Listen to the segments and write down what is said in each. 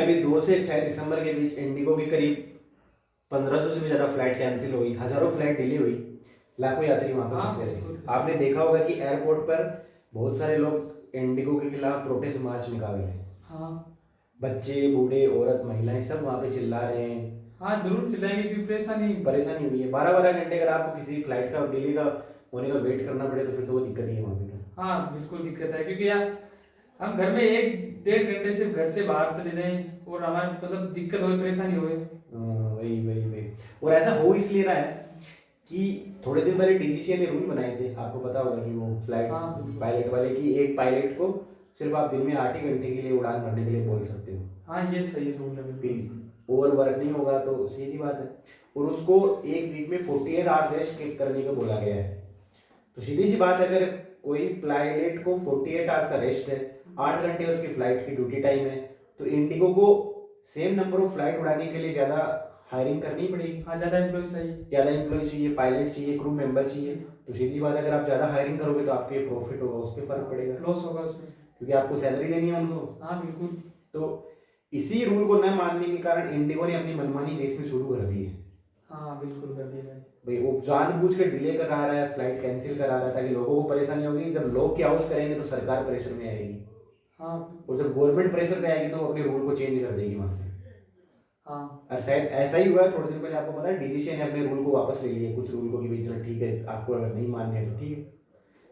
अभी 2 से 6 दिसंबर के बीच इंडिगो की करीब 1500 से भी ज़्यादा फ्लाइट कैंसिल हुई, हज़ारों फ्लाइट डिले हुई, लाखों यात्री वहाँ पर फंसे रहे। आपने देखा होगा कि एयरपोर्ट पर बहुत सारे लोग इंडिगो के खिलाफ प्रोटेस्ट मार्च निकाल रहे हैं। हाँ बच्चे, बूढ़े, औरत, महिलाएं सब वहाँ पे चिल्ला रहे हैं। हाँ जरूर चिल्लाएंगे क्योंकि परेशानी हुई है। 12-12 घंटे अगर आपको किसी फ्लाइट का डिले का होने का वेट करना पड़े तो फिर तो वो दिक्कत ही है वहाँ पे तो। हाँ बिल्कुल दिक्कत है क्योंकि यार हम घर में 1-1.5 घंटे से घर से बाहर चले जाएं और हमारे मतलब दिक्कत हो, परेशानी हो। वही और ऐसा हो इसलिए रहा है कि थोड़े दिन पहले डीजीसीए ने रूल बनाए थे, आपको पता होगा कि वो फ्लाइट हाँ बिल्कुल। पायलट वाले की एक पायलट को सिर्फ आप दिन में 8 ही घंटे के लिए उड़ान भरने के लिए बोल सकते हो। हाँ ये सही रूल है बिल्कुल। ओवर वर्क नहीं होगा तो सीधी बात है। और उसको एक वीक में 48 आवर रेस्ट करने को बोला गया है। तो सीधी सी बात है, अगर कोई पायलट को 48 आवर्स का रेस्ट है, 8 घंटे उसकी फ्लाइट की ड्यूटी टाइम है, तो इंडिगो को सेम नंबर ऑफ फ्लाइट उड़ाने के लिए ज़्यादा हायरिंग करनी पड़ेगी। हाँ ज़्यादा एम्प्लॉय चाहिए, पायलट चाहिए, क्रू मेंबर चाहिए। तो सीधी बात है, अगर आप ज़्यादा हायरिंग करोगे तो आपके प्रॉफिट होगा, उस पर फर्क पड़ेगा, लॉस होगा उसमें, क्योंकि आपको सैलरी देनी है उनको। हाँ बिल्कुल। तो इसी रूल को न मानने के कारण इंडिगो ने अपनी मनमानी देश में शुरू कर दी है। हाँ बिल्कुल कर दिया भाई वो जानबूझ के डिले करा रहा है, फ्लाइट कैंसिल करा रहा है ताकि लोगों को परेशानी होगी। जब लोग क्या हाउस करेंगे तो सरकार प्रेशर में आएगी। हाँ और जब गवर्नमेंट प्रेशर पे आएगी तो अपने रूल को चेंज कर देगी वहां से। हाँ और शायद ऐसा ही हुआ है, थोड़े दिन पहले आपको पता है डीजीसीए ने अपने रूल को वापस ले लिया, कुछ रूल को कि भाई चलो ठीक है, आपको अगर नहीं मानने हैं तो ठीक है।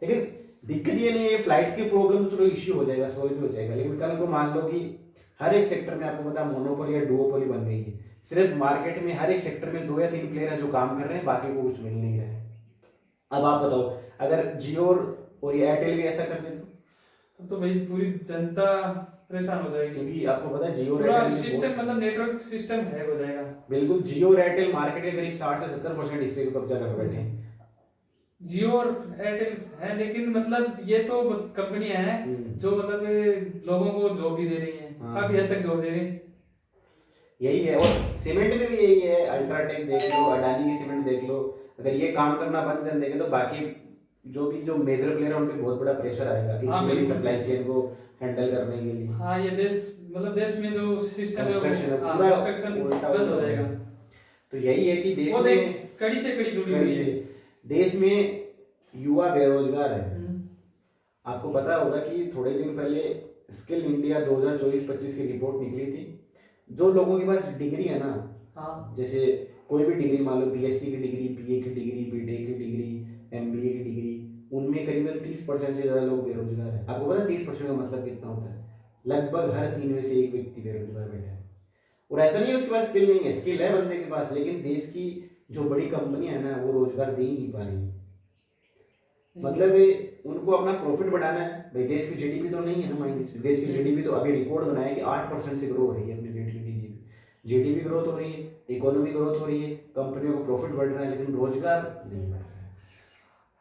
लेकिन दिक्कत ये नहीं है, फ्लाइट की प्रॉब्लम तो चलो इश्यू हो जाएगा, सॉल्व भी हो जाएगा। लेकिन कल को मान लो कि हर एक सेक्टर में आपको पता मोनोपोली या डुओपोली बन गई है। सिर्फ मार्केट में हर एक सेक्टर में 2 या 3 प्लेयर हैं जो काम कर रहे हैं, बाकी को कुछ मिल नहीं रहा है। अब आप बताओ, अगर जियो और ये एयरटेल भी ऐसा कर देते तो भाई पूरी जनता परेशान हो जाएगी, क्योंकि आपको पता है जियो और पूरा एयरटेल सिस्टम मतलब नेटवर्क सिस्टम हैक हो जाएगा। बिल्कुल, जियो और एयरटेल मार्केट के करीब 60 से 70% हिस्से को कब्जा कर बैठे हैं। जियो और एयरटेल है, लेकिन मतलब ये तो कंपनियां हैं जो मतलब लोगों को जॉब भी दे रही हैं, काफी हद तक जॉब दे रही हैं। यही है, और सीमेंट में भी यही है। अल्ट्राटेक देख लो, अडानी की सीमेंट देख लो, अगर ये काम करना बंद कर देंगे तो बाकी जो मेजर प्लेयर है उन पे बहुत बड़ा प्रेशर आएगा इतनी बड़ी सप्लाई चेन को हैंडल करने के लिए। हाँ ये देश मतलब देश में जो सिस्टम है पूरा कंस्ट्रक्शन बंद हो जाएगा। तो यही है कि देश वो में कड़ी से कड़ी जुड़ी हुई है। देश में युवा बेरोजगार है। आपको पता होगा कि थोड़े दिन पहले स्किल इंडिया 2024-25 की रिपोर्ट निकली थी। जो लोगों के पास डिग्री है ना, हाँ जैसे कोई भी डिग्री मान लो, बीएससी की डिग्री, बीए की डिग्री, बीटेक की डिग्री, एमबीए की डिग्री, उनमें करीबन 30% से ज़्यादा लोग बेरोजगार हैं। आपको पता है 30% का मतलब कितना होता है? लगभग हर 3 में से 1 व्यक्ति बेरोजगार बैठा है। और ऐसा नहीं है उसके पास स्किल नहीं है, स्किल है बंदे के पास, लेकिन देश की जो बड़ी कंपनियां है ना वो रोजगार दे ही नहीं पा रही। मतलब उनको अपना प्रॉफिट बढ़ाना है। भाई देश की जीडीपी तो नहीं है ना माइनस, देश की जीडीपी तो अभी रिकॉर्ड बनाया कि 8% से ग्रो हो रही है अपनी जीडीपी ग्रोथ हो रही है, इकोनॉमी ग्रोथ हो रही है, कंपनियों को प्रॉफिट बढ़ रहा है, लेकिन रोजगार नहीं बढ़ रहा है।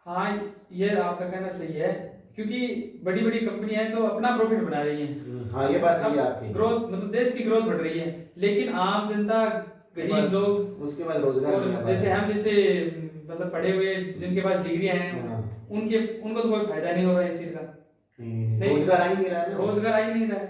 हाँ ये आपका कहना सही है, क्योंकि बड़ी बड़ी कंपनियां हैं जो अपना प्रॉफिट बना रही हैं। हाँ ये बात सही है आपकी, ग्रोथ मतलब देश की ग्रोथ बढ़ रही है, लेकिन आम जनता, गरीब लोग, उसके बाद रोजगार और जैसे हम जैसे मतलब पढ़े हुए जिनके पास डिग्रियां हैं, उनको तो कोई फायदा नहीं हो रहा है इस चीज का। रोजगार आ ही नहीं रहा है। रोजगार आ ही नहीं रहा है।